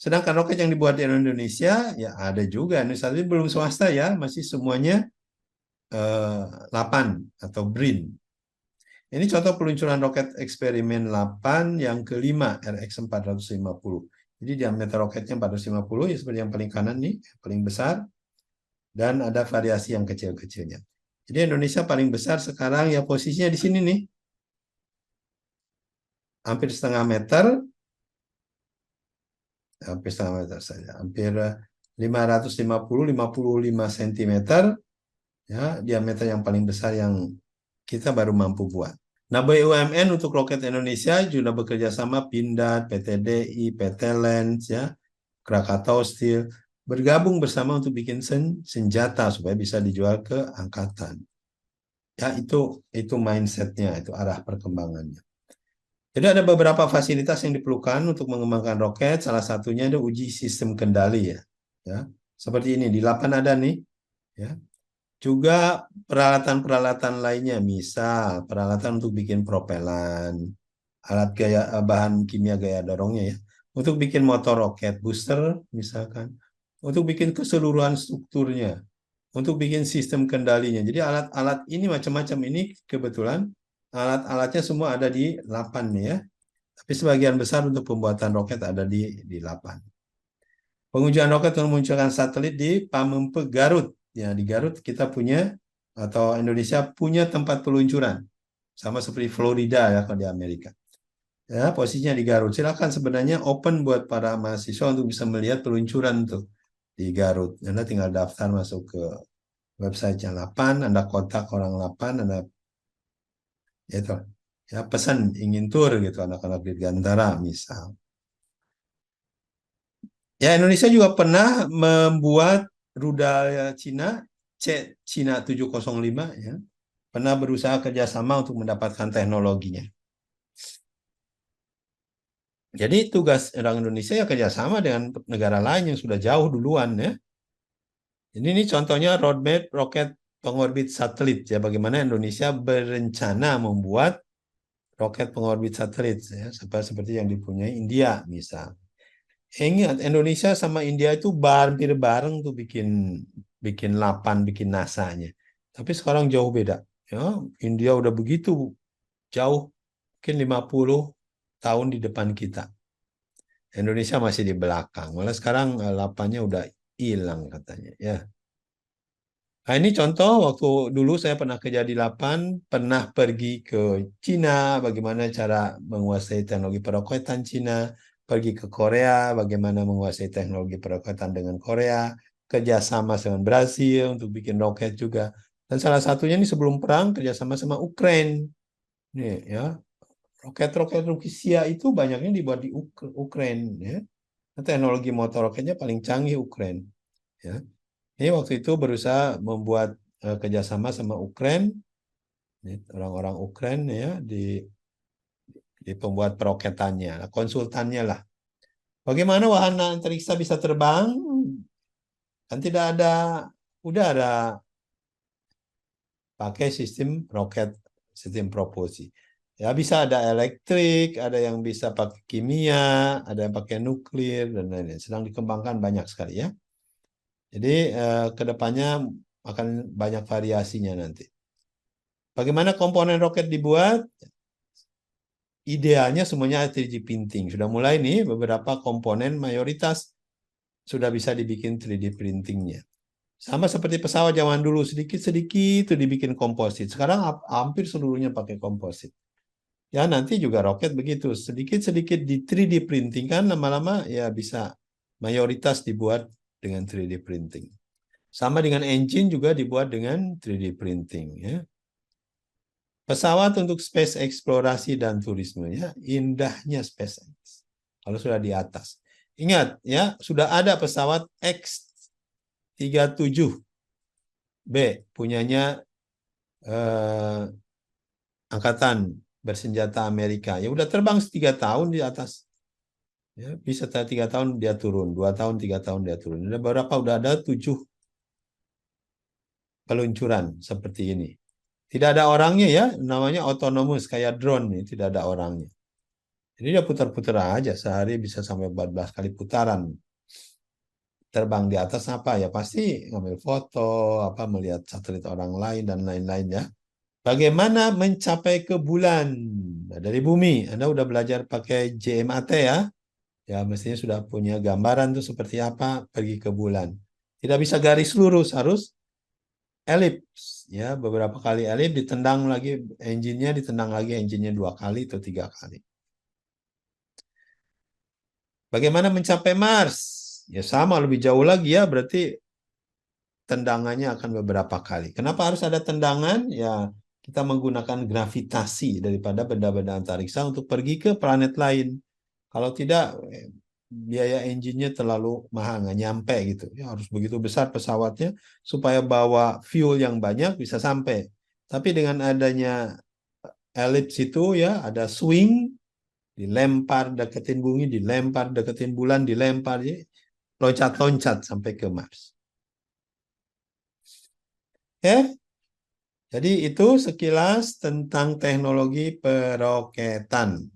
Sedangkan roket yang dibuat di Indonesia ya ada juga. Ini saat ini belum swasta ya, masih semuanya 8 atau BRIN. Ini contoh peluncuran roket eksperimen 8 yang kelima RX-450. Jadi diameter roketnya 450 ya seperti yang paling kanan nih, yang paling besar. Dan ada variasi yang kecil-kecilnya. Jadi Indonesia paling besar sekarang ya posisinya di sini nih. Hampir setengah meter, hampir setengah meter saja, hampir 55 cm ya, diameter yang paling besar yang kita baru mampu buat. Nah, BUMN untuk roket Indonesia juga bekerja sama Pindad, PTDI, PT Lens ya, Krakatau Steel bergabung bersama untuk bikin senjata supaya bisa dijual ke angkatan. Ya, itu mindsetnya, itu arah perkembangannya. Jadi ada beberapa fasilitas yang diperlukan untuk mengembangkan roket. Salah satunya ada uji sistem kendali ya. Ya, seperti ini di 8 ada nih. Ya, juga peralatan-peralatan lainnya, misal peralatan untuk bikin propelan, alat gaya bahan kimia gaya dorongnya ya, untuk bikin motor roket booster misalkan, untuk bikin keseluruhan strukturnya, untuk bikin sistem kendalinya. Jadi alat-alat ini macam-macam ini kebetulan alat-alatnya semua ada di 8 nih ya. Tapi sebagian besar untuk pembuatan roket ada di 8. Pengujian roket untuk memunculkan satelit di Pamempe Garut. Ya, di Garut kita punya atau Indonesia punya tempat peluncuran. Sama seperti Florida ya kalau di Amerika. Ya, posisinya di Garut. Silakan sebenarnya open buat para mahasiswa untuk bisa melihat peluncuran tuh di Garut. Anda tinggal daftar masuk ke website-nya 8, Anda kontak orang 8, Anda ya itu ya pesan ingin tur gitu anak-anak Dirgantara misal. Ya, Indonesia juga pernah membuat rudal Cina Cina 705 ya. Pernah berusaha kerjasama untuk mendapatkan teknologinya. Jadi tugas orang Indonesia ya kerjasama dengan negara lain yang sudah jauh duluan ya. Ini contohnya roadmap roket pengorbit satelit ya. Bagaimana Indonesia berencana membuat roket pengorbit satelit ya, seperti yang dipunyai India misal. Ingat Indonesia sama India itu hampir bareng tuh bikin bikin 8, bikin NASA-nya. Tapi sekarang jauh beda. Ya, India udah begitu jauh, mungkin 50 tahun di depan kita. Indonesia masih di belakang. Malah sekarang 8-nya udah hilang katanya. Ya. Nah, ini contoh waktu dulu saya pernah kerja di 8, pernah pergi ke Cina, bagaimana cara menguasai teknologi peroketan Cina, pergi ke Korea, bagaimana menguasai teknologi peroketan dengan Korea, kerjasama dengan Brasil untuk bikin roket juga. Dan salah satunya ini sebelum perang kerjasama sama Ukraine. Nih ya, roket-roket Rusia itu banyaknya dibuat di Ukraine. Ya. Teknologi motor roketnya paling canggih Ukraine. Ya. Ini waktu itu berusaha membuat kerjasama sama Ukraine, orang-orang Ukraine ya di pembuat peroketannya, konsultannya lah. Bagaimana wahana antariksa bisa terbang? Kan tidak ada udara, pakai sistem roket, sistem propulsi. Ya bisa ada elektrik, ada yang bisa pakai kimia, ada yang pakai nuklir dan lain-lain. Sedang dikembangkan banyak sekali ya. Jadi kedepannya akan banyak variasinya nanti. Bagaimana komponen roket dibuat? Idealnya semuanya 3D printing. Sudah mulai nih beberapa komponen mayoritas sudah bisa dibikin 3D printingnya. Sama seperti pesawat zaman dulu, sedikit-sedikit itu dibikin komposit. Sekarang hampir seluruhnya pakai komposit. Ya nanti juga roket begitu, sedikit-sedikit di 3D printing kan lama-lama ya bisa mayoritas dibuat dengan 3D printing. Sama dengan engine juga dibuat dengan 3D printing ya. Pesawat untuk space eksplorasi dan turisme ya, indahnya SpaceX. Kalau sudah di atas. Ingat ya, sudah ada pesawat X-37B punyanya angkatan bersenjata Amerika. Ya udah terbang 3 tahun di atas. Ya, bisa 3 tahun dia turun, 2 tahun, 3 tahun dia turun. Ada beberapa udah ada 7 peluncuran seperti ini. Tidak ada orangnya ya, namanya autonomous kayak drone nih, tidak ada orangnya. Jadi dia putar-putar aja, sehari bisa sampai 14 kali putaran. Terbang di atas apa ya? Pasti ngambil foto, apa melihat satelit orang lain dan lain-lain ya. Bagaimana mencapai ke bulan? Nah, dari bumi, Anda udah belajar pakai JMAT ya? Ya, mestinya sudah punya gambaran tuh seperti apa pergi ke bulan. Tidak bisa garis lurus, harus elips. Ya, beberapa kali elips, ditendang lagi engine-nya, ditendang lagi engine-nya 2 kali atau 3 kali. Bagaimana mencapai Mars? Ya sama, lebih jauh lagi ya, berarti tendangannya akan beberapa kali. Kenapa harus ada tendangan? Ya, kita menggunakan gravitasi daripada benda-benda antariksa untuk pergi ke planet lain. Kalau tidak, biaya engine-nya terlalu mahal, nggak nyampe gitu. Ya, harus begitu besar pesawatnya supaya bawa fuel yang banyak bisa sampai. Tapi dengan adanya elips itu ya, ada swing, dilempar deketin bumi, dilempar deketin bulan, dilempar, ya, loncat-loncat sampai ke Mars. Oke, jadi itu sekilas tentang teknologi peroketan.